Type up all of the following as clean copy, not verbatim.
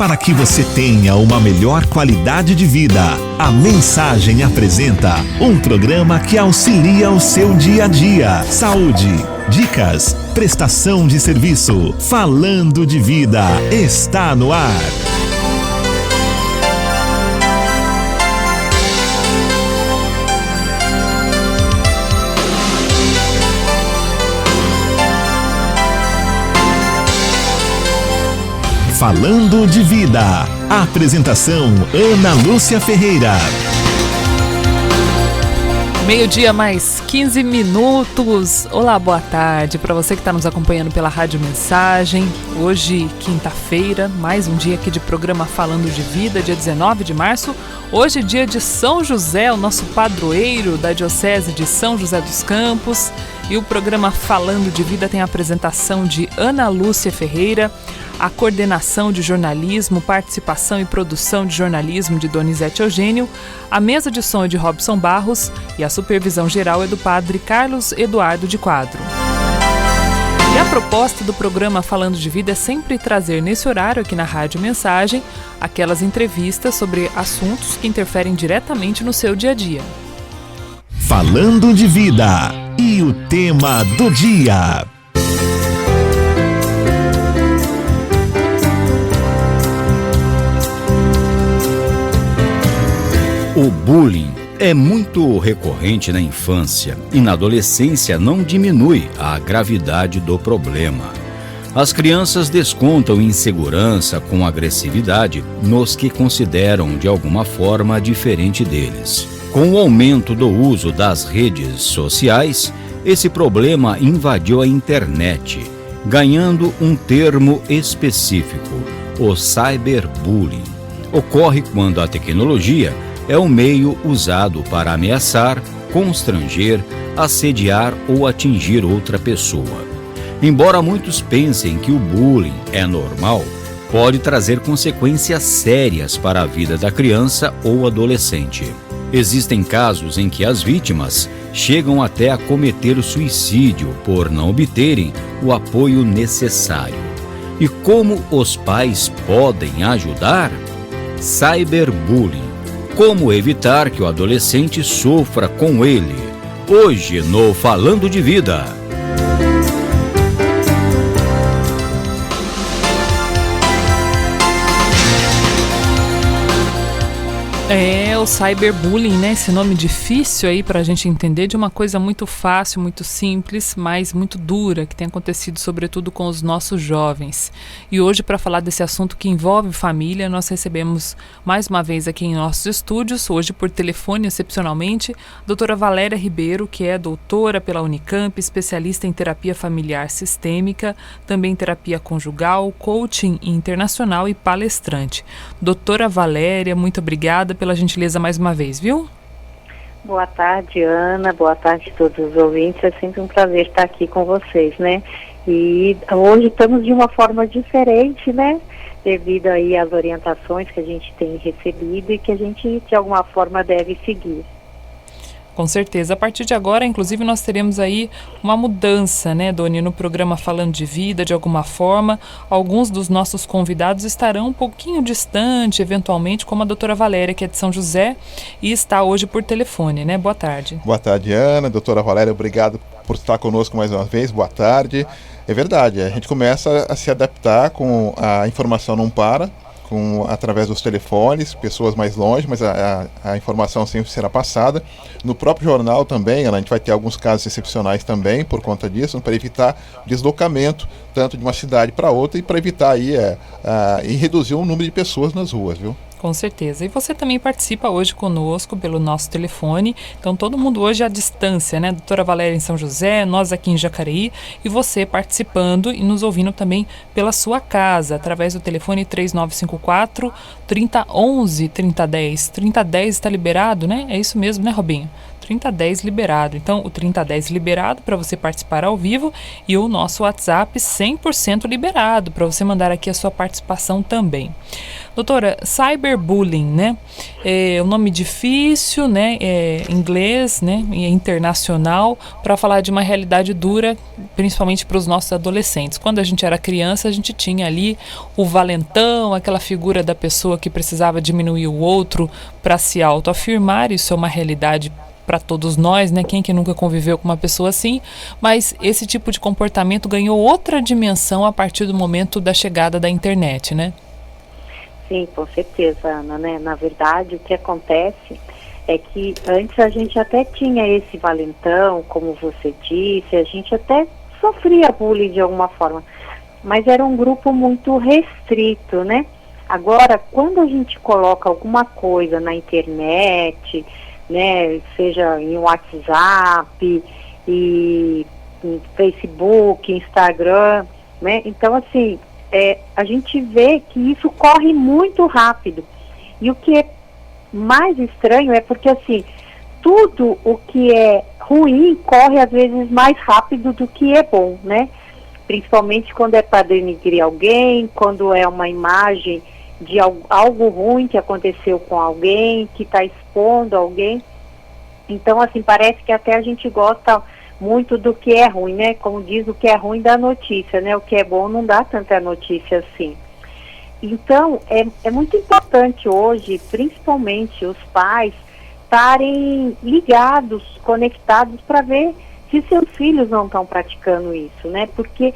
Para que você tenha uma melhor qualidade de vida, a Mensagem apresenta um programa que auxilia o seu dia a dia. Saúde, dicas, prestação de serviço. Falando de Vida está no ar. Falando de Vida. A apresentação Ana Lúcia Ferreira. 12:00 mais 15 minutos. Olá, boa tarde para você que está nos acompanhando pela Rádio Mensagem. Hoje, quinta-feira, mais um dia aqui de programa Falando de Vida, dia 19 de março. Hoje, dia de São José, o nosso padroeiro da Diocese de São José dos Campos. E o programa Falando de Vida tem a apresentação de Ana Lúcia Ferreira, a coordenação de jornalismo, participação e produção de jornalismo de Donizete Eugênio, a mesa de som é de Robson Barros e a supervisão geral é do padre Carlos Eduardo de Quadro. E a proposta do programa Falando de Vida é sempre trazer nesse horário aqui na Rádio Mensagem aquelas entrevistas sobre assuntos que interferem diretamente no seu dia a dia. Falando de Vida e o tema do dia. O bullying é muito recorrente na infância e na adolescência não diminui a gravidade do problema. As crianças descontam insegurança com agressividade nos que consideram de alguma forma diferente deles. Com o aumento do uso das redes sociais, esse problema invadiu a internet, ganhando um termo específico, o cyberbullying. Ocorre quando a tecnologia é um meio usado para ameaçar, constranger, assediar ou atingir outra pessoa. Embora muitos pensem que o bullying é normal, pode trazer consequências sérias para a vida da criança ou adolescente. Existem casos em que as vítimas chegam até a cometer o suicídio por não obterem o apoio necessário. E como os pais podem ajudar? Cyberbullying. Como evitar que o adolescente sofra com ele? Hoje no Falando de Vida. É o cyberbullying, né? Esse nome difícil aí pra gente entender, de uma coisa muito fácil, muito simples, mas muito dura, que tem acontecido sobretudo com os nossos jovens. E hoje, para falar desse assunto que envolve família, nós recebemos mais uma vez aqui em nossos estúdios, hoje por telefone excepcionalmente, a doutora Valéria Ribeiro, que é doutora pela Unicamp, especialista em terapia familiar sistêmica, também terapia conjugal, coaching internacional e palestrante. Doutora Valéria, muito obrigada pela gentileza mais uma vez, viu? Boa tarde, Ana. Boa tarde a todos os ouvintes. É sempre um prazer estar aqui com vocês, né? E hoje estamos de uma forma diferente, né? Devido aí às orientações que a gente tem recebido e que a gente, de alguma forma, deve seguir. Com certeza. A partir de agora, inclusive, nós teremos aí uma mudança, né, Doni, no programa Falando de Vida, de alguma forma. Alguns dos nossos convidados estarão um pouquinho distante, eventualmente, como a doutora Valéria, que é de São José, e está hoje por telefone, né? Boa tarde. Boa tarde, Ana. Doutora Valéria, obrigado por estar conosco mais uma vez. Boa tarde. É verdade, a gente começa a se adaptar com a informação não para, através dos telefones, pessoas mais longe, mas a informação sempre será passada. No próprio jornal também, a gente vai ter alguns casos excepcionais também por conta disso, para evitar deslocamento tanto de uma cidade para outra e para evitar aí, e reduzir o número de pessoas nas ruas, viu? Com certeza. E você também participa hoje conosco pelo nosso telefone. Então, todo mundo hoje à distância, né? Doutora Valéria em São José, nós aqui em Jacareí, e você participando e nos ouvindo também pela sua casa, através do telefone 3954 3011 3010. 3010 está liberado, né? É isso mesmo, né, Robinho? 3010 liberado. Então, o 3010 liberado para você participar ao vivo e o nosso WhatsApp 100% liberado para você mandar aqui a sua participação também. Doutora, cyberbullying, né? É um nome difícil, né? É inglês, né? E é internacional, para falar de uma realidade dura, principalmente para os nossos adolescentes. Quando a gente era criança, a gente tinha ali o valentão, aquela figura da pessoa que precisava diminuir o outro para se autoafirmar. Isso é uma realidade para todos nós, né? Quem que nunca conviveu com uma pessoa assim? Mas esse tipo de comportamento ganhou outra dimensão a partir do momento da chegada da internet, né? Sim, com certeza, Ana, né? Na verdade, o que acontece é que antes a gente até tinha esse valentão, como você disse, a gente até sofria bullying de alguma forma, mas era um grupo muito restrito, né? Agora, quando a gente coloca alguma coisa na internet, né, seja em WhatsApp, e em Facebook, Instagram, né, então assim, a gente vê que isso corre muito rápido. E o que é mais estranho é porque assim, tudo o que é ruim corre às vezes mais rápido do que é bom, né? Principalmente quando é para denigrir alguém, quando é uma imagem de algo ruim que aconteceu com alguém, que está expondo alguém. Então, assim, parece que até a gente gosta muito do que é ruim, né? Como diz, o que é ruim dá notícia, né? O que é bom não dá tanta notícia assim. Então, é muito importante hoje, principalmente os pais, estarem ligados, conectados para ver se seus filhos não estão praticando isso, né? Porque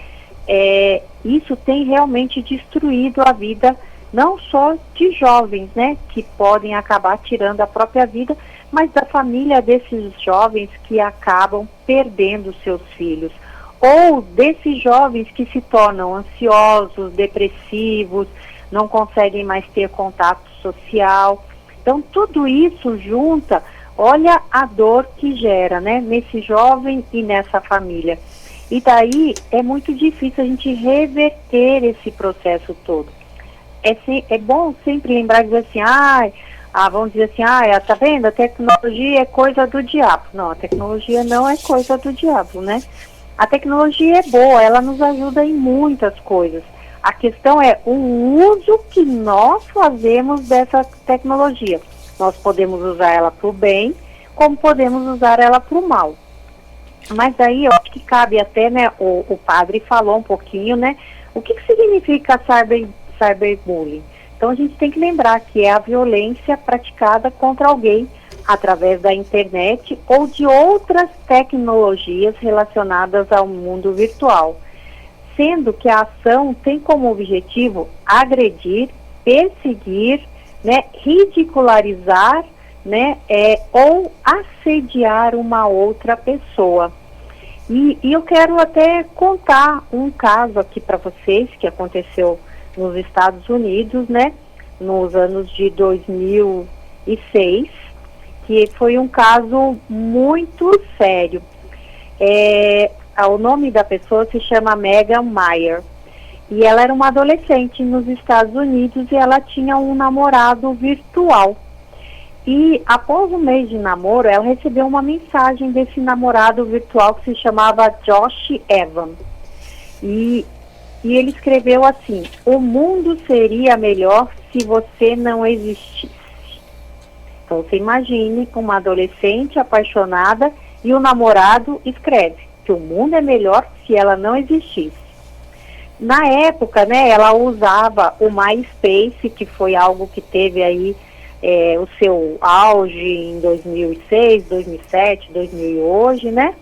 isso tem realmente destruído a vida, não só de jovens, né? Que podem acabar tirando a própria vida, mas da família desses jovens que acabam perdendo seus filhos. Ou desses jovens que se tornam ansiosos, depressivos, não conseguem mais ter contato social. Então, tudo isso junta, olha a dor que gera, né, nesse jovem e nessa família. E daí é muito difícil a gente reverter esse processo todo. É bom sempre lembrar de dizer assim, vamos dizer assim, tá vendo, a tecnologia é coisa do diabo. Não, a tecnologia não é coisa do diabo, né? A tecnologia é boa, ela nos ajuda em muitas coisas. A questão é o uso que nós fazemos dessa tecnologia. Nós podemos usar ela para o bem, como podemos usar ela para o mal. Mas daí eu acho que cabe até, né, o padre falou um pouquinho, né, o que significa cyberbullying. Então a gente tem que lembrar que é a violência praticada contra alguém através da internet ou de outras tecnologias relacionadas ao mundo virtual, sendo que a ação tem como objetivo agredir, perseguir, né, ridicularizar, né, ou assediar uma outra pessoa. E eu quero até contar um caso aqui para vocês que aconteceu nos Estados Unidos, né, nos anos de 2006, que foi um caso muito sério. O nome da pessoa se chama Megan Meier, e ela era uma adolescente nos Estados Unidos e ela tinha um namorado virtual. E após um mês de namoro, ela recebeu uma mensagem desse namorado virtual que se chamava Josh Evans. E ele escreveu assim: o mundo seria melhor se você não existisse. Então você imagine uma adolescente apaixonada e o namorado escreve que o mundo é melhor se ela não existisse. Na época, né, ela usava o MySpace, que foi algo que teve aí o seu auge em 2006, 2007, 2000 hoje, né?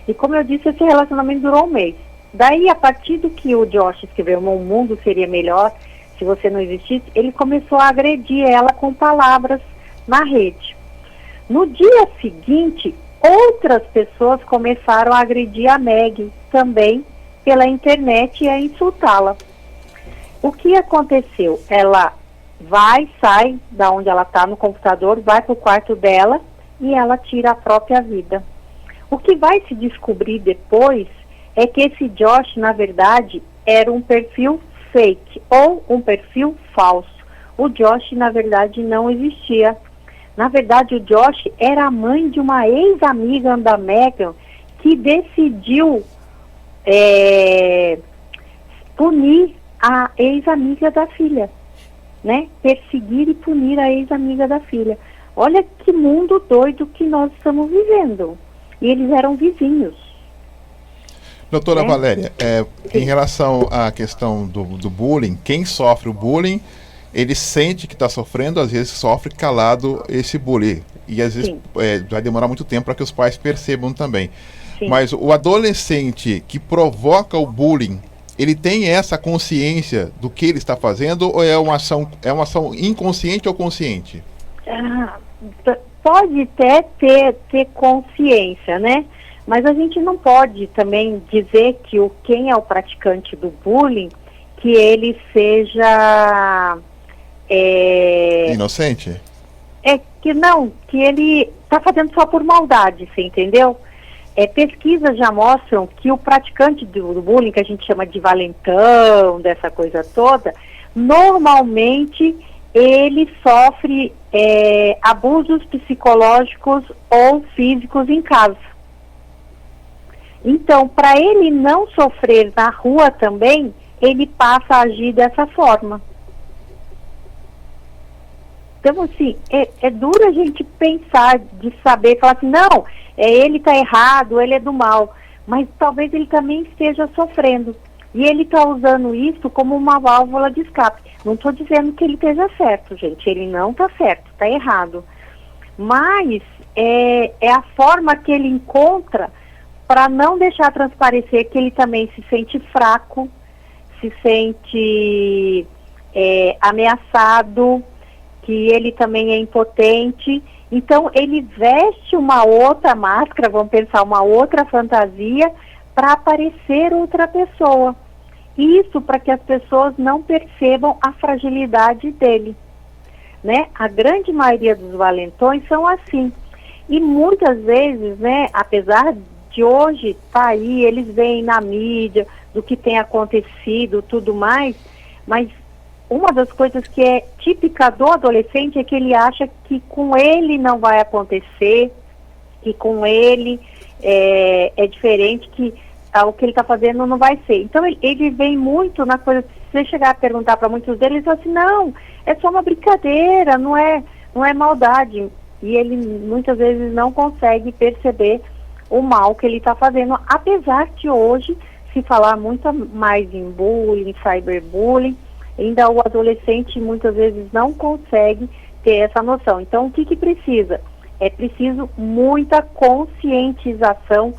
E como eu disse, esse relacionamento durou um mês. Daí, a partir do que o Josh escreveu, o mundo seria melhor se você não existisse, ele começou a agredir ela com palavras na rede. No dia seguinte, outras pessoas começaram a agredir a Meg também pela internet e a insultá-la. O que aconteceu? Ela sai da onde ela está no computador, vai para o quarto dela e ela tira a própria vida. O que vai se descobrir depois é que esse Josh, na verdade, era um perfil fake ou um perfil falso. O Josh, na verdade, não existia. Na verdade, o Josh era a mãe de uma ex-amiga da Megan que decidiu punir a ex-amiga da filha. né, perseguir e punir a ex-amiga da filha. Olha que mundo doido que nós estamos vivendo. E eles eram vizinhos. Doutora Valéria, em relação à questão do bullying, quem sofre o bullying, ele sente que está sofrendo, às vezes sofre calado esse bullying. E às vezes vai demorar muito tempo para que os pais percebam também. Sim. Mas o adolescente que provoca o bullying, ele tem essa consciência do que ele está fazendo, ou é uma ação inconsciente ou consciente? Pode até ter consciência, né? Mas a gente não pode também dizer que quem é o praticante do bullying, que ele seja... inocente? Que ele está fazendo só por maldade, você entendeu? Pesquisas já mostram que o praticante do bullying, que a gente chama de valentão, dessa coisa toda, normalmente ele sofre abusos psicológicos ou físicos em casa. Então, para ele não sofrer na rua também, ele passa a agir dessa forma. Então, assim, é duro a gente pensar, de saber, falar assim, não, ele está errado, ele é do mal, mas talvez ele também esteja sofrendo. E ele está usando isso como uma válvula de escape. Não estou dizendo que ele esteja certo, gente, ele não está certo, está errado. Mas é a forma que ele encontra para não deixar transparecer que ele também se sente fraco, se sente ameaçado, que ele também é impotente. Então ele veste uma outra máscara, vamos pensar, uma outra fantasia para aparecer outra pessoa. Isso para que as pessoas não percebam a fragilidade dele, né? A grande maioria dos valentões são assim. E muitas vezes, né, apesar de hoje estar aí, eles veem na mídia do que tem acontecido, tudo mais, mas uma das coisas que é típica do adolescente é que ele acha que com ele não vai acontecer, que com ele é diferente, que o que ele está fazendo não vai ser. Então ele vem muito na coisa, se você chegar a perguntar para muitos deles, eles falam assim, não, é só uma brincadeira, não é maldade. E ele muitas vezes não consegue perceber o mal que ele está fazendo, apesar de hoje se falar muito mais em bullying, cyberbullying, ainda o adolescente muitas vezes não consegue ter essa noção. Então, o que precisa? É preciso muita conscientização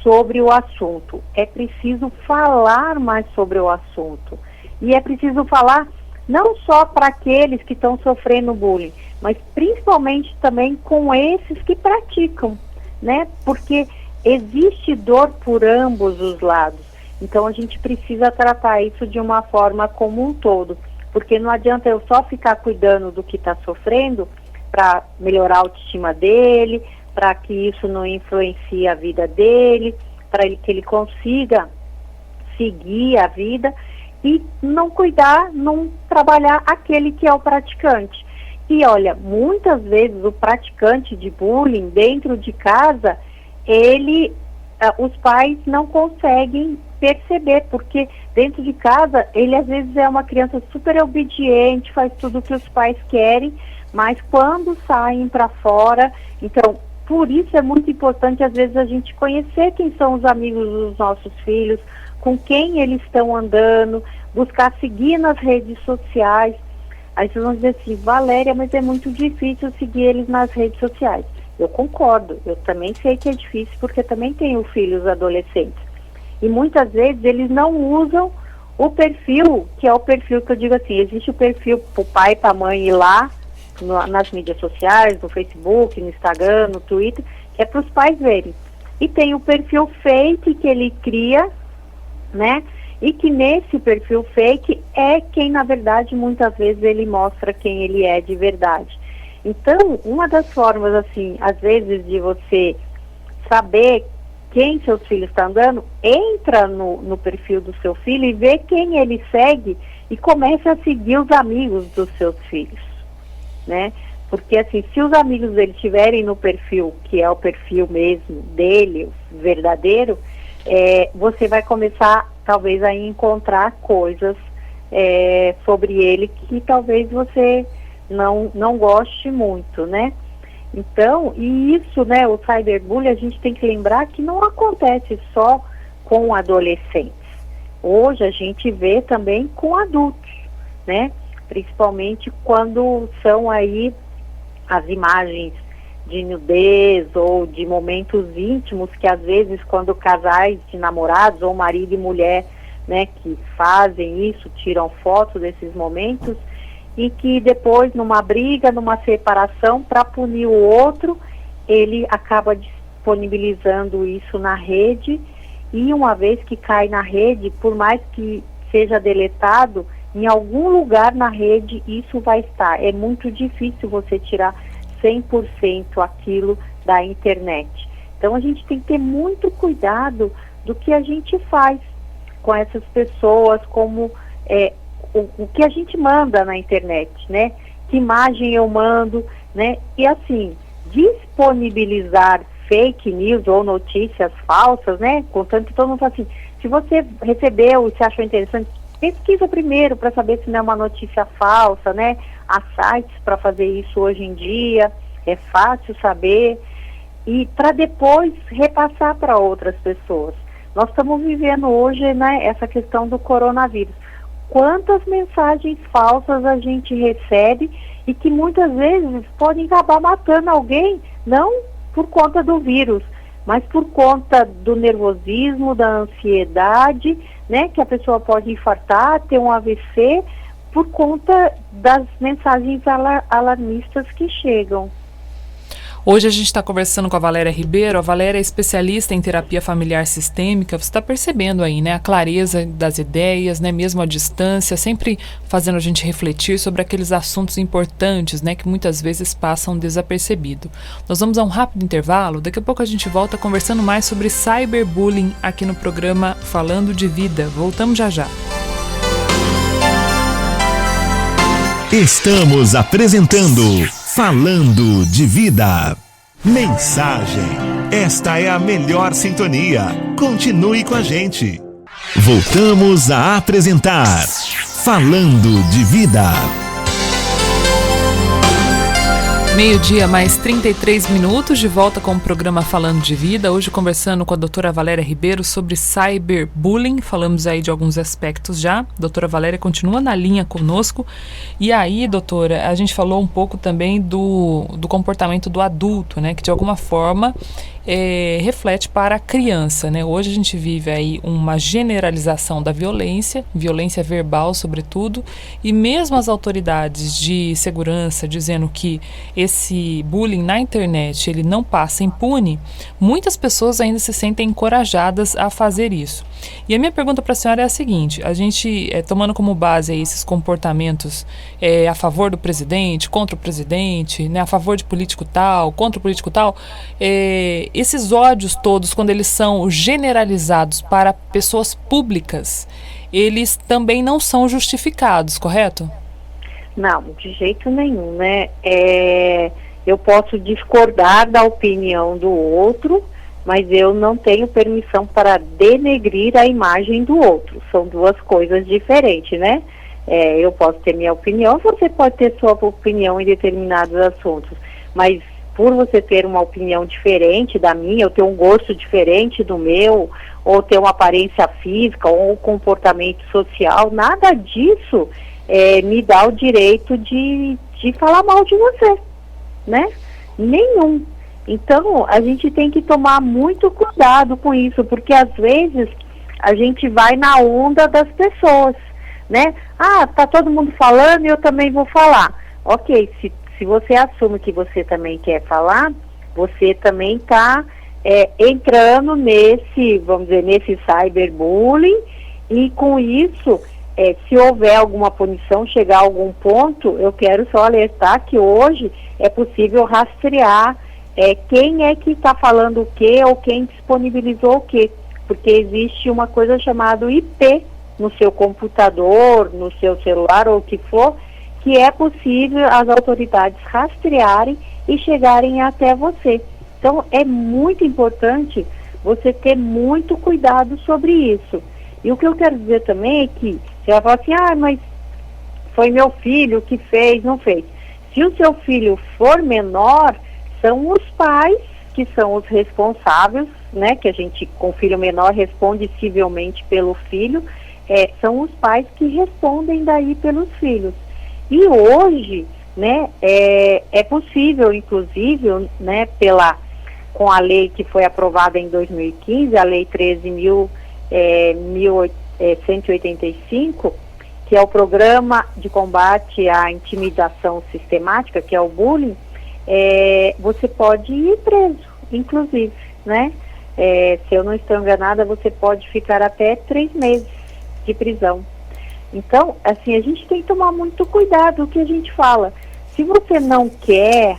sobre o assunto. É preciso falar mais sobre o assunto. E é preciso falar não só para aqueles que estão sofrendo bullying, mas principalmente também com esses que praticam, né? Porque existe dor por ambos os lados. Então a gente precisa tratar isso de uma forma como um todo, porque não adianta eu só ficar cuidando do que está sofrendo para melhorar a autoestima dele, para que isso não influencie a vida dele, para que ele consiga seguir a vida e não cuidar, não trabalhar aquele que é o praticante. E olha, muitas vezes o praticante de bullying dentro de casa, os pais não conseguem perceber, porque dentro de casa ele às vezes é uma criança super obediente, faz tudo o que os pais querem, mas quando saem para fora, então por isso é muito importante às vezes a gente conhecer quem são os amigos dos nossos filhos, com quem eles estão andando, buscar seguir nas redes sociais. Aí vocês vão dizer assim, Valéria, mas é muito difícil seguir eles nas redes sociais. Eu concordo, eu também sei que é difícil, porque também tenho filhos adolescentes. E muitas vezes eles não usam o perfil, que é o perfil que eu digo assim, existe o perfil para o pai e para a mãe ir lá, nas mídias sociais, no Facebook, no Instagram, no Twitter, que é para os pais verem. E tem o perfil fake que ele cria, né? E que nesse perfil fake é quem, na verdade, muitas vezes ele mostra quem ele é de verdade. Então, uma das formas, assim, às vezes, de você saber quem seus filhos estão andando, entra no perfil do seu filho e vê quem ele segue e comece a seguir os amigos dos seus filhos, né? Porque, assim, se os amigos dele estiverem no perfil, que é o perfil mesmo dele, verdadeiro, você vai começar, talvez, a encontrar coisas sobre ele que talvez você não goste muito, né? Então, e isso, né, o cyberbullying, a gente tem que lembrar que não acontece só com adolescentes. Hoje a gente vê também com adultos, né? Principalmente quando são aí as imagens de nudez ou de momentos íntimos que às vezes quando casais de namorados ou marido e mulher, né, que fazem isso, tiram foto desses momentos e que depois numa briga, numa separação, para punir o outro, ele acaba disponibilizando isso na rede e uma vez que cai na rede, por mais que seja deletado, em algum lugar na rede isso vai estar. É muito difícil você tirar 100% aquilo da internet. Então a gente tem que ter muito cuidado do que a gente faz com essas pessoas, como o que a gente manda na internet, né? Que imagem eu mando, né? E assim, disponibilizar fake news ou notícias falsas, né? Contanto que todo mundo fala assim, se você recebeu e se achou interessante, pesquisa primeiro para saber se não é uma notícia falsa, né? Há sites para fazer isso hoje em dia, é fácil saber, e para depois repassar para outras pessoas. Nós estamos vivendo hoje, né, essa questão do coronavírus. Quantas mensagens falsas a gente recebe e que muitas vezes podem acabar matando alguém, não por conta do vírus, mas por conta do nervosismo, da ansiedade, né, que a pessoa pode infartar, ter um AVC, por conta das mensagens alarmistas que chegam. Hoje a gente está conversando com a Valéria Ribeiro. A Valéria é especialista em terapia familiar sistêmica. Você está percebendo aí, né, a clareza das ideias, né, mesmo à distância, sempre fazendo a gente refletir sobre aqueles assuntos importantes, né, que muitas vezes passam desapercebido. Nós vamos a um rápido intervalo. Daqui a pouco a gente volta conversando mais sobre cyberbullying aqui no programa Falando de Vida. Voltamos já já. Estamos apresentando Falando de Vida. Mensagem. Esta é a melhor sintonia. Continue com a gente. Voltamos a apresentar Falando de Vida. Meio-dia mais 33 minutos, de volta com o programa Falando de Vida. Hoje conversando com a doutora Valéria Ribeiro sobre cyberbullying. Falamos aí de alguns aspectos já. A doutora Valéria continua na linha conosco. E aí, doutora, a gente falou um pouco também do comportamento do adulto, né? Que de alguma forma reflete para a criança, né? Hoje a gente vive aí uma generalização da violência verbal sobretudo, e mesmo as autoridades de segurança dizendo que esse bullying na internet ele não passa impune, muitas pessoas ainda se sentem encorajadas a fazer isso. E a minha pergunta para a senhora é a seguinte: a gente, tomando como base aí esses comportamentos a favor do presidente, contra o presidente, né, a favor de político tal, contra o político tal, esses ódios todos, quando eles são generalizados para pessoas públicas, eles também não são justificados, correto? Não, de jeito nenhum, né? Eu posso discordar da opinião do outro, mas eu não tenho permissão para denegrir a imagem do outro. São duas coisas diferentes, né? Eu posso ter minha opinião, você pode ter sua opinião em determinados assuntos, mas por você ter uma opinião diferente da minha, ou ter um gosto diferente do meu, ou ter uma aparência física, ou um comportamento social, nada disso me dá o direito de falar mal de você, né? Nenhum. Então, a gente tem que tomar muito cuidado com isso, porque às vezes a gente vai na onda das pessoas, né? Ah, tá todo mundo falando e eu também vou falar. Ok, se você assume que você também quer falar, você também está entrando nesse, vamos dizer, nesse cyberbullying, e com isso, se houver alguma punição, chegar a algum ponto, eu quero só alertar que hoje é possível rastrear quem é que está falando o quê ou quem disponibilizou o quê, porque existe uma coisa chamada IP no seu computador, no seu celular ou o que for, que é possível as autoridades rastrearem e chegarem até você. Então, é muito importante você ter muito cuidado sobre isso. E o que eu quero dizer também é que Você vai falar assim, mas foi meu filho que fez, não fez. Se o seu filho for menor, são os pais que são os responsáveis, né? Que a gente, com filho menor, responde civilmente pelo filho. São os pais que respondem daí pelos filhos. E hoje, né, é possível, inclusive, né, com a lei que foi aprovada em 2015, a Lei 13.185, que é o Programa de Combate à Intimidação Sistemática, que é o bullying, você pode ir preso, inclusive, né? Se eu não estou enganada, você pode ficar até 3 meses de prisão. Então, assim, a gente tem que tomar muito cuidado com o que a gente fala. Se você não quer,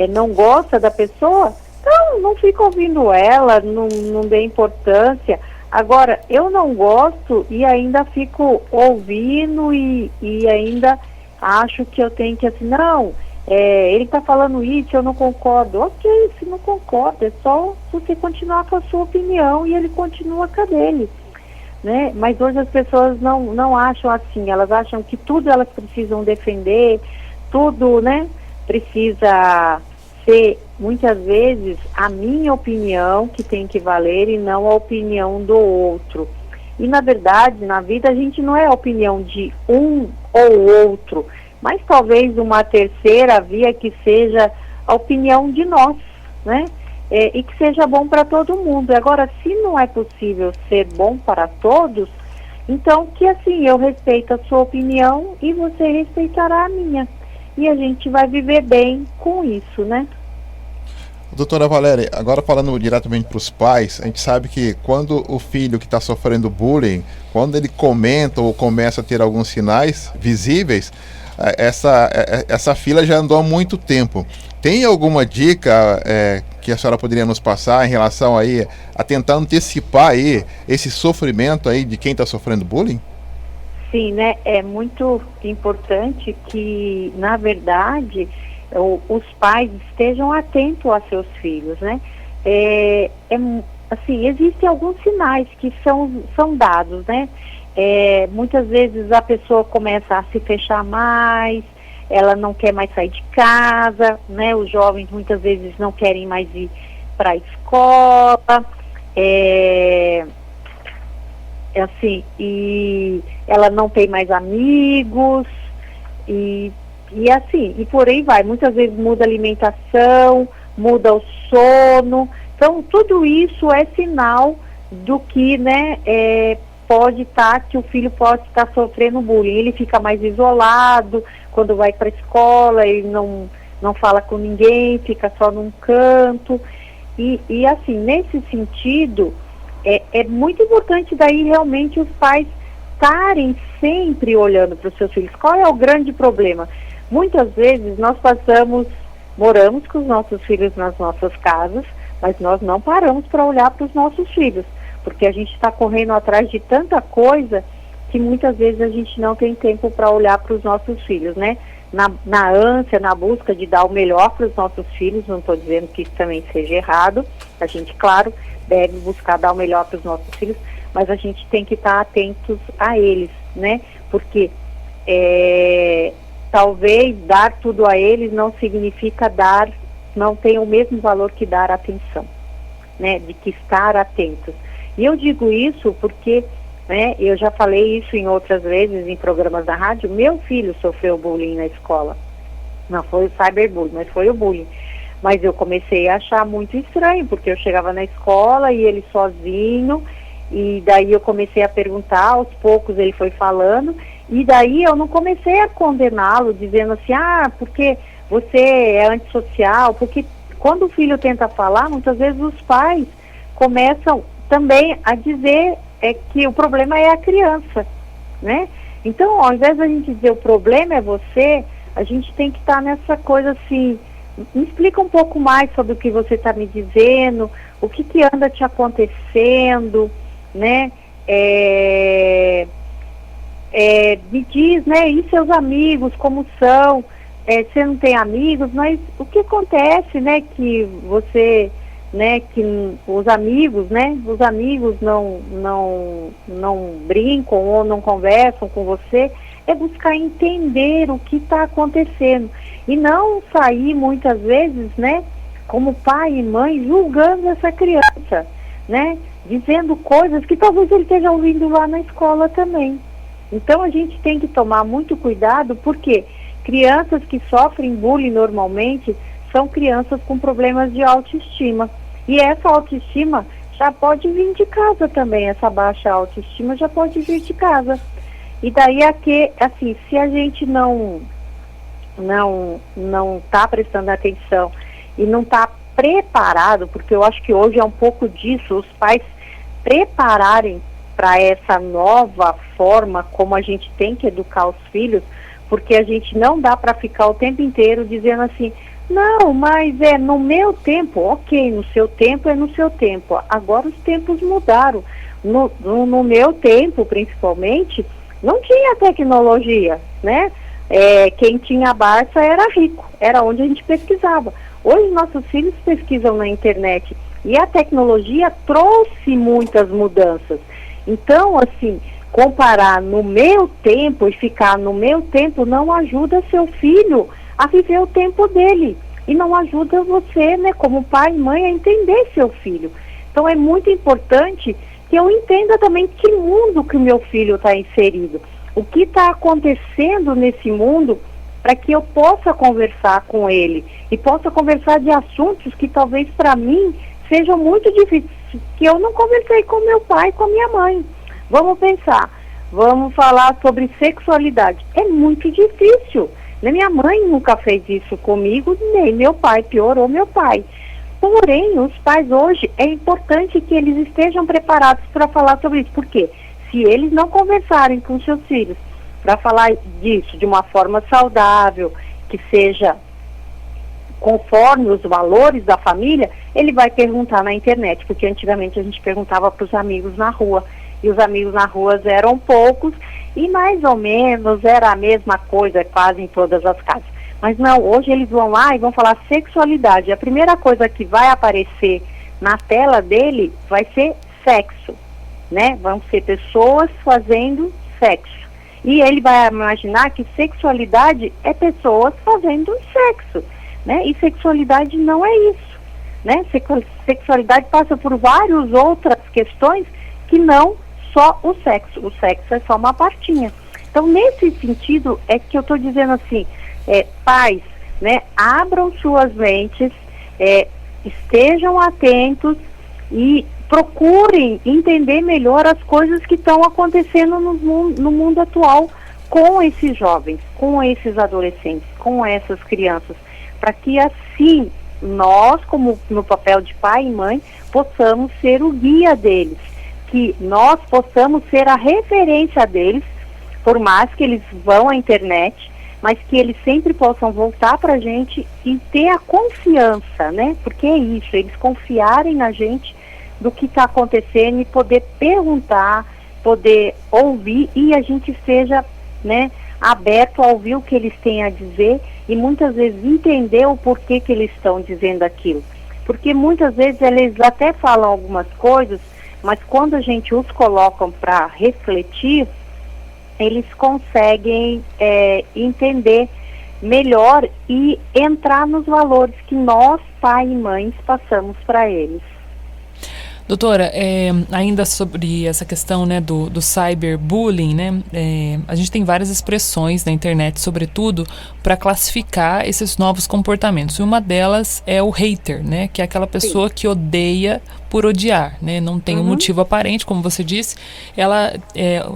não gosta da pessoa, então não fica ouvindo ela, não dê importância. Agora, eu não gosto e ainda fico ouvindo e ainda acho que eu tenho que, assim, não, ele está falando isso, eu não concordo. Ok, se não concorda, é só você continuar com a sua opinião e ele continua com a dele. Né? Mas hoje as pessoas não acham assim, elas acham que tudo elas precisam defender, tudo, né, precisa ser, muitas vezes, a minha opinião que tem que valer e não a opinião do outro. E, na verdade, na vida a gente não é a opinião de um ou outro, mas talvez uma terceira via que seja a opinião de nós, né? E que seja bom para todo mundo. Agora, se não é possível ser bom para todos, então que assim, eu respeito a sua opinião e você respeitará a minha. E a gente vai viver bem com isso, né? Doutora Valéria, agora falando diretamente para os pais, a gente sabe que quando o filho que está sofrendo bullying, quando ele comenta ou começa a ter alguns sinais visíveis, essa fila já andou há muito tempo. Tem alguma dica que a senhora poderia nos passar em relação aí a tentar antecipar aí esse sofrimento aí de quem está sofrendo bullying? Sim, né? É muito importante que, na verdade, os pais estejam atentos a seus filhos, né? Assim, existem alguns sinais que são dados, né? Muitas vezes a pessoa começa a se fechar mais, ela não quer mais sair de casa, né? Os jovens muitas vezes não querem mais ir para a escola, assim, e ela não tem mais amigos, e assim, e por aí vai. Muitas vezes muda a alimentação, muda o sono. Então, tudo isso é sinal do que, né, pode estar, que o filho pode estar sofrendo bullying. Ele fica mais isolado, quando vai para a escola, ele não fala com ninguém, fica só num canto. E assim, nesse sentido, é muito importante daí realmente os pais estarem sempre olhando para os seus filhos. Qual é o grande problema? Muitas vezes nós moramos com os nossos filhos nas nossas casas, mas nós não paramos para olhar para os nossos filhos, porque a gente está correndo atrás de tanta coisa que muitas vezes a gente não tem tempo para olhar para os nossos filhos, né? Na ânsia, na busca de dar o melhor para os nossos filhos, não estou dizendo que isso também seja errado, a gente, claro, deve buscar dar o melhor para os nossos filhos, mas a gente tem que estar atentos a eles, né? Porque talvez dar tudo a eles não significa não tem o mesmo valor que dar atenção, né? De que estar atentos. E eu digo isso porque, né, eu já falei isso em outras vezes em programas da rádio. Meu filho sofreu bullying na escola. Não foi o cyberbullying, mas foi o bullying. Mas eu comecei a achar muito estranho, porque eu chegava na escola e ele sozinho, e daí eu comecei a perguntar, aos poucos ele foi falando, e daí eu não comecei a condená-lo, dizendo assim, porque você é antissocial, porque quando o filho tenta falar, muitas vezes os pais começam também a dizer que o problema é a criança, né? Então, ao invés da gente dizer o problema é você, a gente tem que estar nessa coisa assim, me explica um pouco mais sobre o que você está me dizendo, o que anda te acontecendo, né? Me diz, né? E seus amigos, como são? Você não tem amigos, mas o que acontece, né? Que você né, que os amigos não brincam ou não conversam com você, é buscar entender o que está acontecendo e não sair muitas vezes, né, como pai e mãe julgando essa criança, né, dizendo coisas que talvez ele esteja ouvindo lá na escola também. Então a gente tem que tomar muito cuidado, porque crianças que sofrem bullying normalmente são crianças com problemas de autoestima. E essa autoestima já pode vir de casa também, essa baixa autoestima já pode vir de casa. E daí aqui, assim, se a gente não está prestando atenção e não está preparado, porque eu acho que hoje é um pouco disso, os pais prepararem para essa nova forma como a gente tem que educar os filhos, porque a gente não dá para ficar o tempo inteiro dizendo assim, não, mas é no meu tempo. Ok, no seu tempo é no seu tempo. Agora os tempos mudaram. No meu tempo, principalmente, não tinha tecnologia, né? Quem tinha Barça era rico, era onde a gente pesquisava. Hoje nossos filhos pesquisam na internet e a tecnologia trouxe muitas mudanças. Então, assim, comparar no meu tempo e ficar no meu tempo não ajuda seu filho a viver o tempo dele. E não ajuda você, né, como pai e mãe, a entender seu filho. Então é muito importante que eu entenda também que mundo que o meu filho está inserido. O que está acontecendo nesse mundo, para que eu possa conversar com ele. E possa conversar de assuntos que talvez para mim sejam muito difíceis, que eu não conversei com meu pai e com a minha mãe. Vamos pensar, vamos falar sobre sexualidade. É muito difícil. Minha mãe nunca fez isso comigo, nem meu pai, piorou meu pai. Porém, os pais hoje, é importante que eles estejam preparados para falar sobre isso. Por quê? Se eles não conversarem com seus filhos para falar disso de uma forma saudável, que seja conforme os valores da família, ele vai perguntar na internet, porque antigamente a gente perguntava para os amigos na rua, e os amigos na rua eram poucos, e mais ou menos era a mesma coisa quase em todas as casas. Mas não, hoje eles vão lá e vão falar sexualidade. A primeira coisa que vai aparecer na tela dele vai ser sexo, né? Vão ser pessoas fazendo sexo. E ele vai imaginar que sexualidade é pessoas fazendo sexo, né? E sexualidade não é isso, né? Sexualidade passa por várias outras questões que não só o sexo. O sexo é só uma partinha. Então, nesse sentido, é que eu estou dizendo assim, pais, né, abram suas mentes, estejam atentos e procurem entender melhor as coisas que estão acontecendo no mundo atual com esses jovens, com esses adolescentes, com essas crianças, para que assim nós, como no papel de pai e mãe, possamos ser o guia deles, que nós possamos ser a referência deles, por mais que eles vão à internet, mas que eles sempre possam voltar para a gente e ter a confiança, né? Porque é isso, eles confiarem na gente do que está acontecendo e poder perguntar, poder ouvir e a gente seja, né, aberto a ouvir o que eles têm a dizer e muitas vezes entender o porquê que eles estão dizendo aquilo. Porque muitas vezes eles até falam algumas coisas, mas quando a gente os coloca para refletir, eles conseguem entender melhor e entrar nos valores que nós, pai e mães, passamos para eles. Doutora, ainda sobre essa questão, né, do cyberbullying, né, a gente tem várias expressões na internet, sobretudo, para classificar esses novos comportamentos. E uma delas é o hater, né, que é aquela pessoa que odeia por odiar, né, não tem um motivo aparente, como você disse, ela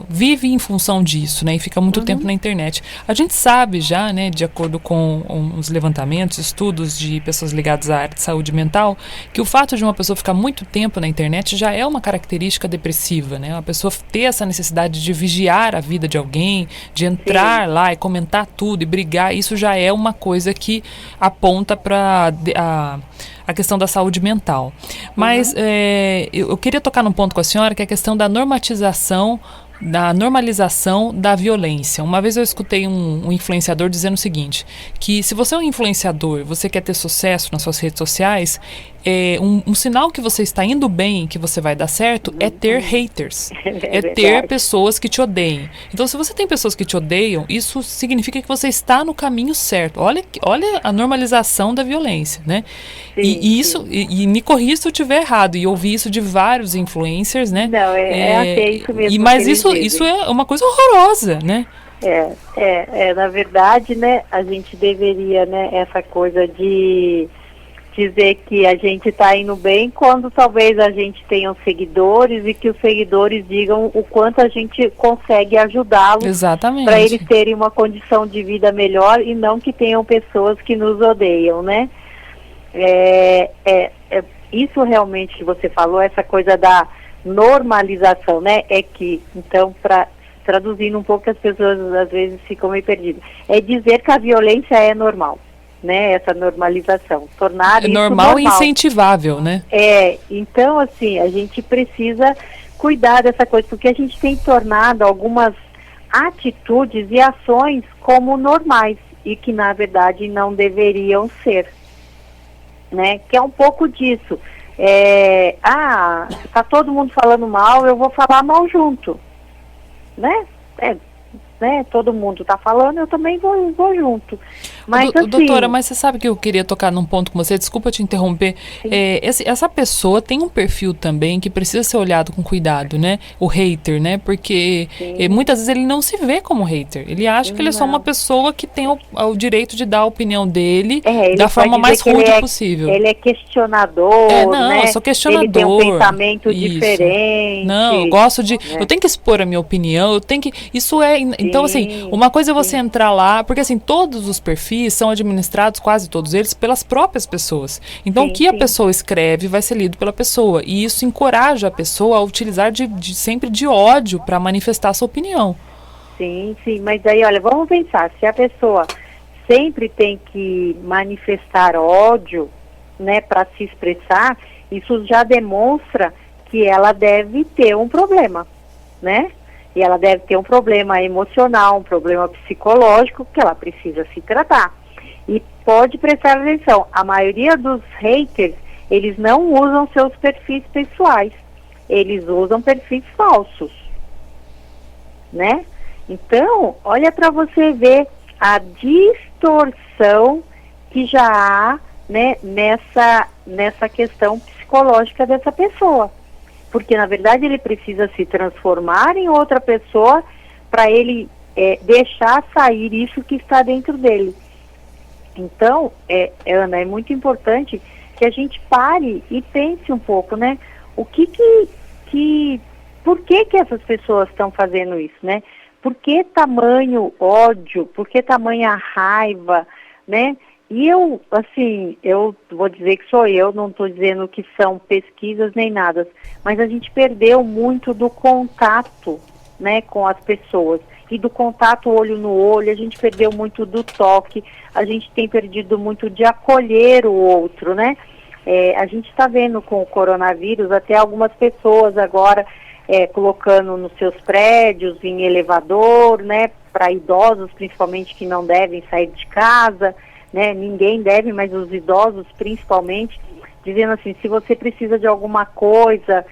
vive em função disso, né, e fica muito tempo na internet. A gente sabe já, né, de acordo com os levantamentos, estudos de pessoas ligadas à área de saúde mental, que o fato de uma pessoa ficar muito tempo na internet já é uma característica depressiva, né, uma pessoa ter essa necessidade de vigiar a vida de alguém, de entrar lá e comentar tudo e brigar, isso já é uma coisa que aponta para a questão da saúde mental. Mas eu queria tocar num ponto com a senhora, que é a questão da normatização da normalização da violência. Uma vez eu escutei um influenciador dizendo o seguinte, que se você é um influenciador, você quer ter sucesso nas suas redes sociais, um sinal que você está indo bem, que você vai dar certo, é ter haters. É ter pessoas que te odeiem. Então, se você tem pessoas que te odeiam, isso significa que você está no caminho certo. Olha a normalização da violência, né? E me corrija se eu estiver errado. E eu ouvi isso de vários influencers, né? Não, até isso mesmo. Mas isso é uma coisa horrorosa, né? Na verdade, né, a gente deveria, né, essa coisa de dizer que a gente está indo bem quando talvez a gente tenha seguidores e que os seguidores digam o quanto a gente consegue ajudá-los para eles terem uma condição de vida melhor e não que tenham pessoas que nos odeiam, né? Isso realmente que você falou, essa coisa da normalização, né? É que, então, traduzindo um pouco, as pessoas às vezes ficam meio perdidas. É dizer que a violência é normal, né? Essa normalização. Tornar isso normal e incentivável, né? Então, assim, a gente precisa cuidar dessa coisa, porque a gente tem tornado algumas atitudes e ações como normais e que, na verdade, não deveriam ser, né? Que é um pouco disso. Tá todo mundo falando mal, eu vou falar mal junto, né? Todo mundo está falando, eu também vou junto. Mas, doutora, mas você sabe que eu queria tocar num ponto com você, desculpa te interromper. Essa pessoa tem um perfil também que precisa ser olhado com cuidado, né? O hater, né? Porque muitas vezes ele não se vê como hater. Ele acha que ele é só uma pessoa que tem o direito de dar a opinião dele da forma mais rude possível. Ele é questionador, né? Eu sou questionador. Ele tem um pensamento diferente. Não, eu gosto de... Eu tenho que expor a minha opinião, eu tenho que... Isso é... Então, assim, uma coisa é você entrar lá, porque assim, todos os perfis são administrados, quase todos eles, pelas próprias pessoas. Então, o que a pessoa escreve vai ser lido pela pessoa. E isso encoraja a pessoa a utilizar sempre de ódio para manifestar a sua opinião. Sim, mas aí, olha, vamos pensar, se a pessoa sempre tem que manifestar ódio, né, para se expressar, isso já demonstra que ela deve ter um problema, né? E ela deve ter um problema emocional, um problema psicológico que ela precisa se tratar. E pode prestar atenção, a maioria dos haters, eles não usam seus perfis pessoais, eles usam perfis falsos, né? Então, olha para você ver a distorção que já há, né, nessa questão psicológica dessa pessoa. Porque, na verdade, ele precisa se transformar em outra pessoa para ele deixar sair isso que está dentro dele. Então, Ana, é muito importante que a gente pare e pense um pouco, né? Por que essas pessoas estão fazendo isso, né? Por que tamanho ódio? Por que tamanha raiva, né? E eu vou dizer que sou eu, não estou dizendo que são pesquisas nem nada, mas a gente perdeu muito do contato, né, com as pessoas, e do contato olho no olho, a gente perdeu muito do toque, a gente tem perdido muito de acolher o outro, né? A gente está vendo com o coronavírus até algumas pessoas agora colocando nos seus prédios, em elevador, né, para idosos principalmente que não devem sair de casa, né, ninguém deve, mas os idosos principalmente, dizendo assim, se você precisa de alguma coisa,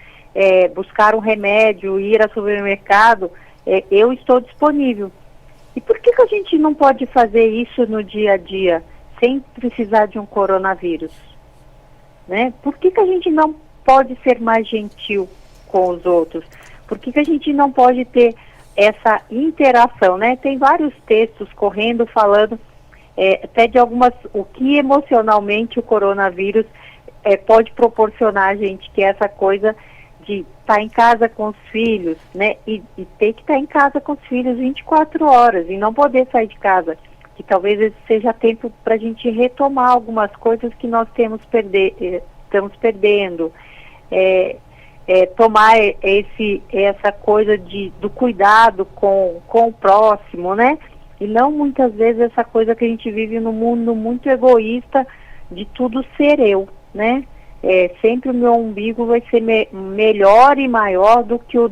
buscar um remédio, ir ao supermercado, eu estou disponível. E por que a gente não pode fazer isso no dia a dia, sem precisar de um coronavírus? Né? Por que a gente não pode ser mais gentil com os outros? Por que a gente não pode ter essa interação, né? Tem vários textos correndo, falando até de o que emocionalmente o coronavírus pode proporcionar a gente, que é essa coisa de estar em casa com os filhos, né, e ter que estar em casa com os filhos 24 horas e não poder sair de casa, que talvez esse seja tempo para a gente retomar algumas coisas que nós estamos perdendo, tomar essa coisa do cuidado com o próximo, né? E não muitas vezes essa coisa que a gente vive num mundo muito egoísta de tudo ser eu, né? sempre o meu umbigo vai ser melhor e maior do que o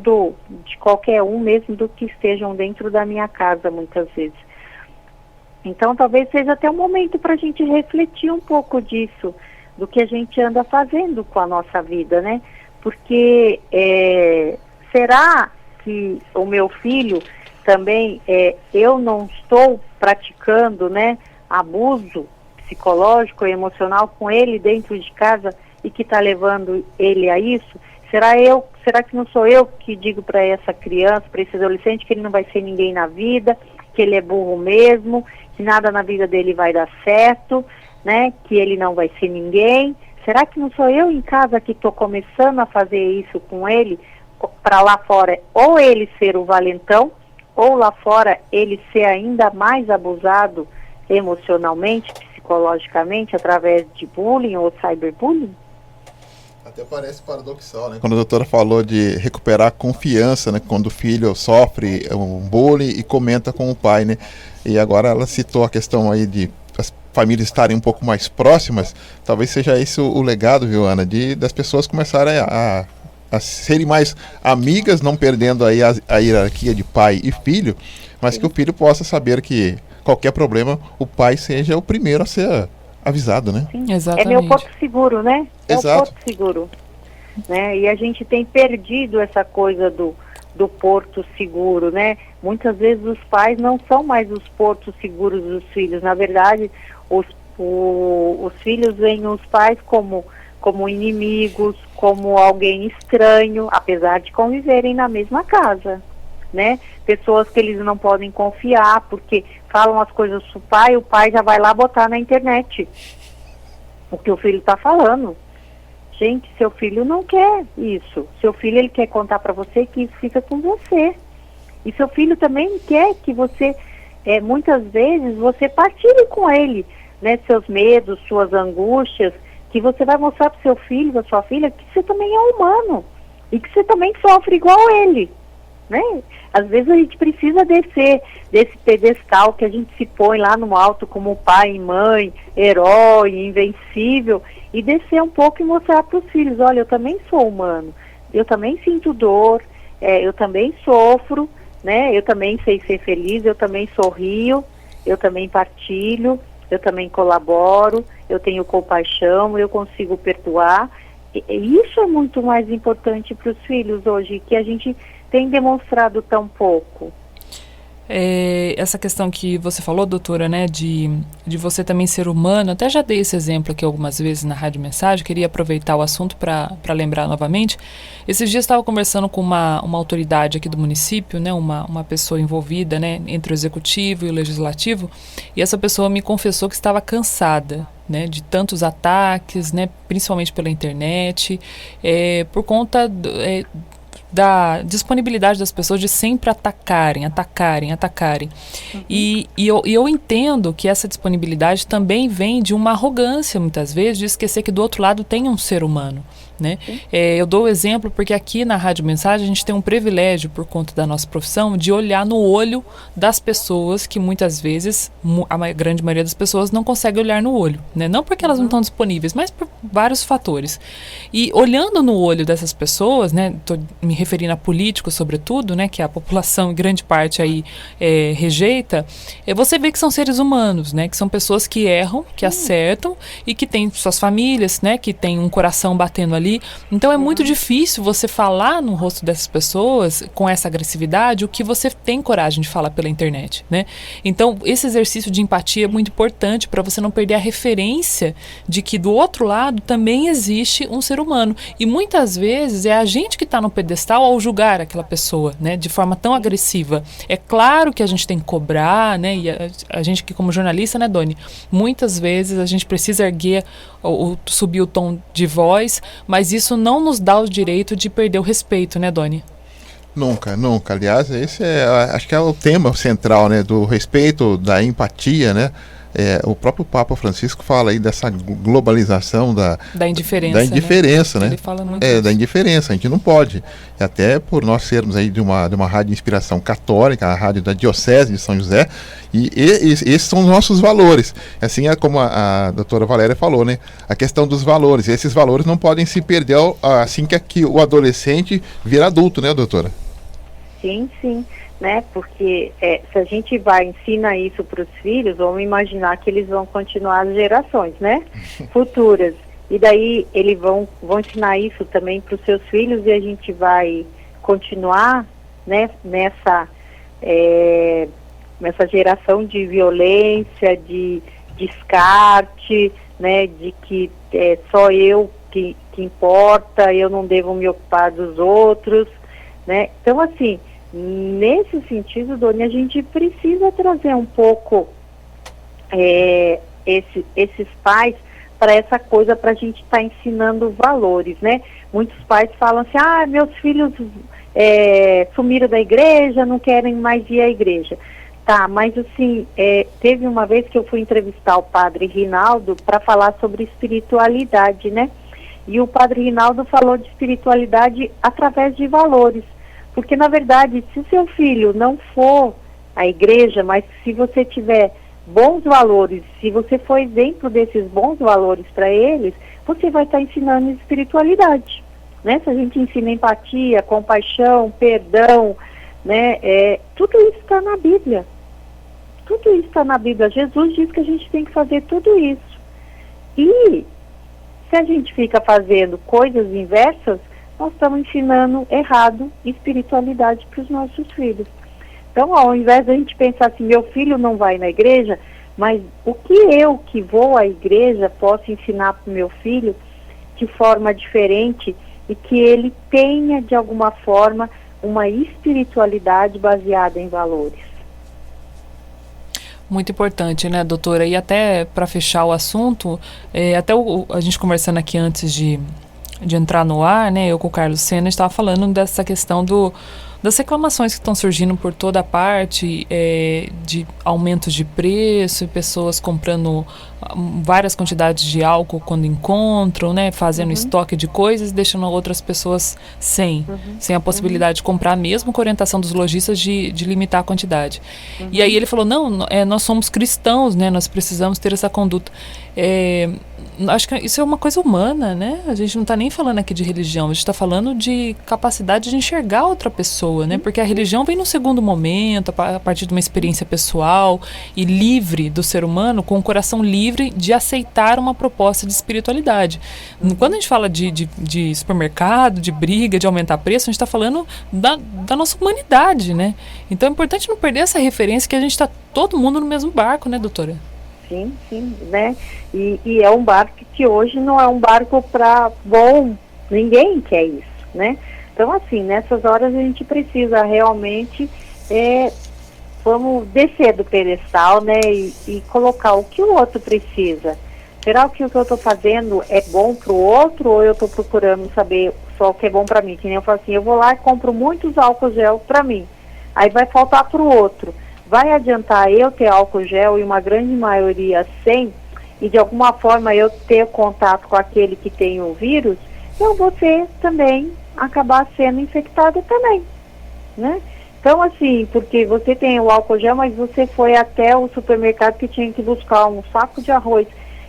de qualquer um, mesmo do que estejam dentro da minha casa, muitas vezes. Então, talvez seja até um momento para a gente refletir um pouco disso, do que a gente anda fazendo com a nossa vida, né? Porque será que o meu filho também, eu não estou praticando, né, abuso psicológico e emocional com ele dentro de casa e que está levando ele a isso? Será que não sou eu que digo para essa criança, para esse adolescente, que ele não vai ser ninguém na vida, que ele é burro mesmo, que nada na vida dele vai dar certo, né, que ele não vai ser ninguém? Será que não sou eu em casa que estou começando a fazer isso com ele, para lá fora ou ele ser o valentão, ou lá fora ele ser ainda mais abusado emocionalmente, psicologicamente, através de bullying ou cyberbullying? Até parece paradoxal, né? Quando a doutora falou de recuperar a confiança, né? Quando o filho sofre um bullying e comenta com o pai, né? E agora ela citou a questão aí de as famílias estarem um pouco mais próximas. Talvez seja esse o legado, viu, Ana? Das pessoas começarem a serem mais amigas, não perdendo aí a hierarquia de pai e filho, mas que o filho possa saber que qualquer problema, o pai seja o primeiro a ser avisado, né? Sim, exatamente. É meu porto seguro, né? Exato. É o porto seguro, né? E a gente tem perdido essa coisa do porto seguro, né? Muitas vezes os pais não são mais os portos seguros dos filhos. Na verdade, os filhos veem os pais como inimigos, como alguém estranho, apesar de conviverem na mesma casa, né? Pessoas que eles não podem confiar, porque falam as coisas pro pai, o pai já vai lá botar na internet o que o filho está falando. Gente, seu filho não quer isso. Seu filho, ele quer contar para você que isso fica com você. E seu filho também quer que você, muitas vezes, você partilhe com ele, né, seus medos, suas angústias, que você vai mostrar para seu filho, para sua filha, que você também é humano e que você também sofre igual ele, né? Às vezes a gente precisa descer desse pedestal que a gente se põe lá no alto como pai e mãe, herói, invencível, e descer um pouco e mostrar para os filhos: olha, eu também sou humano, eu também sinto dor, eu também sofro, né? Eu também sei ser feliz, eu também sorrio, eu também partilho, eu também colaboro, eu tenho compaixão, eu consigo perdoar. E isso é muito mais importante para os filhos hoje, que a gente tem demonstrado tão pouco. Essa questão que você falou, doutora, né, de você também ser humano, até já dei esse exemplo aqui algumas vezes na Rádio Mensagem, queria aproveitar o assunto para lembrar novamente. Esses dias estava conversando com uma autoridade aqui do município, né, uma pessoa envolvida, né, entre o executivo e o legislativo, e essa pessoa me confessou que estava cansada, né, de tantos ataques, né, principalmente pela internet, por conta da disponibilidade das pessoas de sempre atacarem. Uhum. E eu entendo que essa disponibilidade também vem de uma arrogância, muitas vezes, de esquecer que do outro lado tem um ser humano, né? Eu dou o exemplo porque aqui na Rádio Mensagem a gente tem um privilégio, por conta da nossa profissão, de olhar no olho das pessoas que muitas vezes, a grande maioria das pessoas não consegue olhar no olho, né? Não porque elas não estão disponíveis, mas por vários fatores. E olhando no olho dessas pessoas, né, tô me referindo a políticos sobretudo, né, que a população em grande parte aí rejeita, você vê que são seres humanos, né, que são pessoas que erram, que acertam e que têm suas famílias, né, que têm um coração batendo ali. Então é muito difícil você falar no rosto dessas pessoas com essa agressividade o que você tem coragem de falar pela internet, né? Então esse exercício de empatia é muito importante para você não perder a referência de que do outro lado também existe um ser humano. E muitas vezes é a gente que está no pedestal ao julgar aquela pessoa, né, de forma tão agressiva. É claro que a gente tem que cobrar, né, e a gente que como jornalista, né, Doni, muitas vezes a gente precisa erguer ou subir o tom de voz, mas isso não nos dá o direito de perder o respeito, né, Doni? Nunca. Aliás, esse acho que é o tema central, né, do respeito, da empatia, né? O próprio Papa Francisco fala aí dessa globalização da indiferença, né? Ele fala muito da indiferença, a gente não pode. E até por nós sermos aí de uma rádio de inspiração católica, a rádio da Diocese de São José, e esses são os nossos valores. Assim é como a doutora Valéria falou, né? A questão dos valores. E esses valores não podem se perder assim que o adolescente vira adulto, né, doutora? Sim, sim. Né? Porque se a gente ensina isso para os filhos, vamos imaginar que eles vão continuar as gerações, né? Futuras. E daí eles vão ensinar isso também para os seus filhos e a gente vai continuar, né, nessa geração de violência, de descarte, né, de que só eu que importa, eu não devo me ocupar dos outros, né? Então, assim, nesse sentido, Doni, a gente precisa trazer um pouco esses pais para essa coisa, para a gente estar ensinando valores, né? Muitos pais falam assim, meus filhos sumiram da igreja, não querem mais ir à igreja. Tá, mas assim, teve uma vez que eu fui entrevistar o padre Rinaldo para falar sobre espiritualidade, né? E o padre Rinaldo falou de espiritualidade através de valores. Porque, na verdade, se o seu filho não for à igreja, mas se você tiver bons valores, se você for exemplo desses bons valores para eles, você vai estar ensinando espiritualidade, né? Se a gente ensina empatia, compaixão, perdão, né? Tudo isso está na Bíblia. Tudo isso está na Bíblia. Jesus diz que a gente tem que fazer tudo isso. E se a gente fica fazendo coisas inversas, nós estamos ensinando errado espiritualidade para os nossos filhos. Então, ao invés de a gente pensar assim, meu filho não vai na igreja, mas o que eu que vou à igreja posso ensinar para o meu filho de forma diferente e que ele tenha, de alguma forma, uma espiritualidade baseada em valores. Muito importante, né, doutora? E até para fechar o assunto, até a gente conversando aqui antes de entrar no ar, né, eu com o Carlos Sena estava falando dessa questão das reclamações que estão surgindo por toda parte, de aumentos de preço, pessoas comprando várias quantidades de álcool quando encontram, né, fazendo estoque de coisas, deixando outras pessoas sem a possibilidade de comprar, mesmo com a orientação dos lojistas de limitar a quantidade. E aí ele falou, nós somos cristãos, né, nós precisamos ter essa conduta. Acho que isso é uma coisa humana, né? A gente não está nem falando aqui de religião, a gente está falando de capacidade de enxergar outra pessoa, né? Porque a religião vem no segundo momento, a partir de uma experiência pessoal e livre do ser humano, com o coração livre de aceitar uma proposta de espiritualidade. Quando a gente fala de supermercado, de briga, de aumentar preço, a gente está falando da nossa humanidade, né? Então é importante não perder essa referência que a gente está todo mundo no mesmo barco, né, doutora? Sim, né? E é um barco que hoje não é um barco para ninguém quer isso, né? Então, assim, nessas horas a gente precisa realmente, vamos descer do pedestal, né? E colocar o que o outro precisa. Será que o que eu estou fazendo é bom para o outro ou eu estou procurando saber só o que é bom para mim? Que nem eu falo assim, eu vou lá e compro muitos álcool gel para mim, aí vai faltar para o outro. Vai adiantar eu ter álcool gel e uma grande maioria sem, e de alguma forma eu ter contato com aquele que tem o vírus, eu vou ter também, acabar sendo infectada também, né? Então, assim, porque você tem o álcool gel, mas você foi até o supermercado que tinha que buscar um saco de arroz,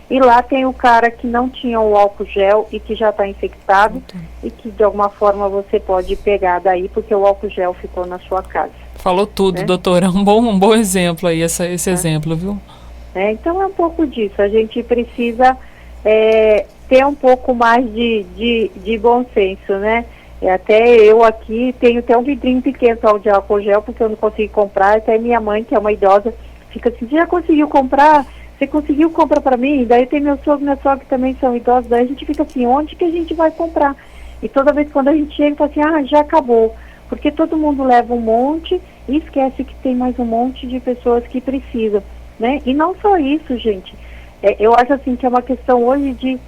e lá tem o cara que não tinha o álcool gel e que já está infectado, e que de alguma forma você pode pegar daí, porque o álcool gel ficou na sua casa. Falou tudo, né? Doutora, um bom exemplo aí, esse exemplo, viu? Então é um pouco disso, a gente precisa ter um pouco mais de bom senso, né? Até eu aqui tenho até um vidrinho pequeno de álcool gel, porque eu não consigo comprar, até minha mãe, que é uma idosa, fica assim, você já conseguiu comprar? Você conseguiu comprar para mim? Daí tem meu sogro e minha sogra que também são idosos, daí a gente fica assim, onde que a gente vai comprar? E toda vez quando a gente chega, fala assim, já acabou. Porque todo mundo leva um monte e esquece que tem mais um monte de pessoas que precisam, né? E não só isso, gente. Eu acho assim que é uma questão hoje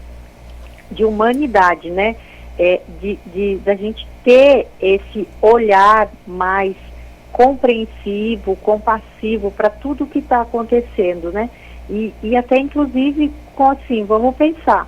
de humanidade, né? Da gente ter esse olhar mais compreensivo, compassivo para tudo que está acontecendo, né? E até inclusive, assim, vamos pensar,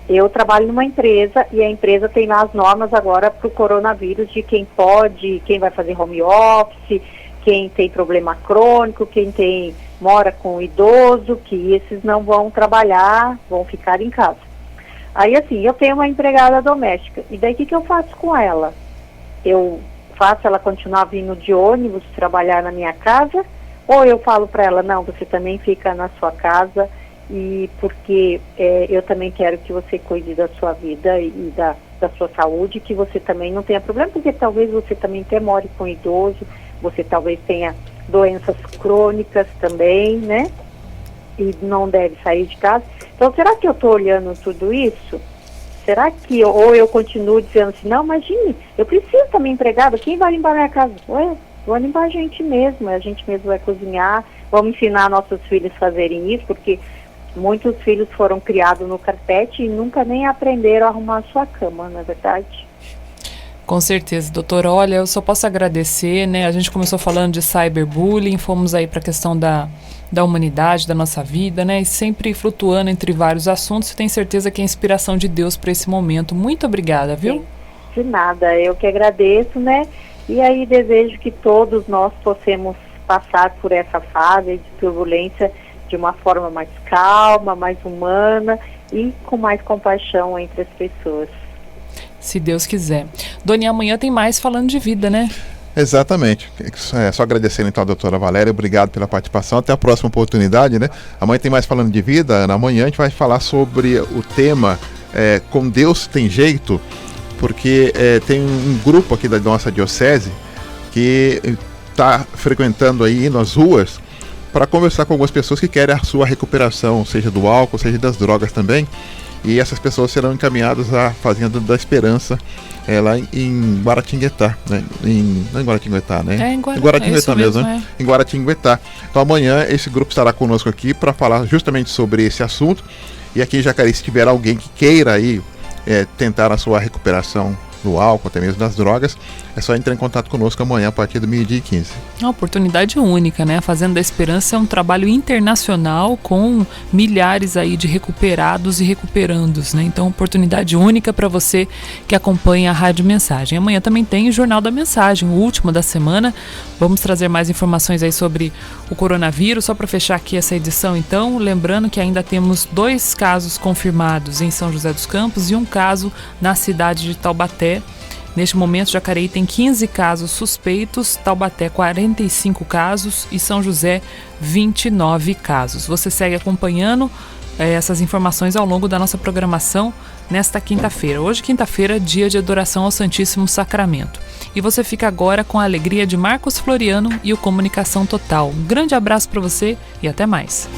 eu trabalho numa empresa e a empresa tem lá as normas agora para o coronavírus de quem pode, quem vai fazer home office, quem tem problema crônico, quem mora com idoso, que esses não vão trabalhar, vão ficar em casa. Aí assim, eu tenho uma empregada doméstica, e daí o que eu faço com ela? Eu faço ela continuar vindo de ônibus trabalhar na minha casa, ou eu falo para ela, não, você também fica na sua casa, e porque eu também quero que você cuide da sua vida e da sua saúde, que você também não tenha problema, porque talvez você também até more com idoso, você talvez tenha doenças crônicas também, né? E não deve sair de casa. Então, será que eu estou olhando tudo isso? Será que, ou eu continuo dizendo assim, não, imagine, eu preciso também empregada, quem vai limpar minha casa? Ué, vou limpar a gente mesmo vai cozinhar, vamos ensinar nossos filhos a fazerem isso, porque muitos filhos foram criados no carpete e nunca nem aprenderam a arrumar a sua cama, não é verdade? Com certeza, doutora. Olha, eu só posso agradecer, né? A gente começou falando de cyberbullying, fomos aí para a questão da humanidade, da nossa vida, né? E sempre flutuando entre vários assuntos. Tenho certeza que é a inspiração de Deus para esse momento. Muito obrigada, viu? Sim, de nada, eu que agradeço, né? E aí desejo que todos nós possamos passar por essa fase de turbulência de uma forma mais calma, mais humana e com mais compaixão entre as pessoas. Se Deus quiser. Dona, amanhã tem mais falando de vida, né? Exatamente. Só agradecendo então a doutora Valéria, obrigado pela participação. Até a próxima oportunidade, né? Amanhã tem mais falando de vida, Ana. Amanhã a gente vai falar sobre o tema Com Deus Tem Jeito, porque tem um grupo aqui da nossa diocese que está frequentando aí nas ruas para conversar com algumas pessoas que querem a sua recuperação, seja do álcool, seja das drogas também. E essas pessoas serão encaminhadas à Fazenda da Esperança, lá em Guaratinguetá, né? Não em Guaratinguetá, né? Em Guaratinguetá mesmo. Em Guaratinguetá. Então amanhã esse grupo estará conosco aqui para falar justamente sobre esse assunto. E aqui em Jacareí, se tiver alguém que queira aí tentar a sua recuperação do álcool, até mesmo das drogas, é só entrar em contato conosco amanhã a partir do 12h15. Uma oportunidade única, né? A Fazenda da Esperança é um trabalho internacional com milhares aí de recuperados e recuperandos, né? Então, oportunidade única para você que acompanha a Rádio Mensagem. Amanhã também tem o Jornal da Mensagem, o último da semana. Vamos trazer mais informações aí sobre o coronavírus. Só para fechar aqui essa edição, então, lembrando que ainda temos 2 casos confirmados em São José dos Campos e um caso na cidade de Taubaté. Neste momento, Jacareí tem 15 casos suspeitos, Taubaté 45 casos e São José 29 casos. Você segue acompanhando essas informações ao longo da nossa programação nesta quinta-feira. Hoje, quinta-feira, dia de adoração ao Santíssimo Sacramento. E você fica agora com a alegria de Marcos Floriano e o Comunicação Total. Um grande abraço para você e até mais.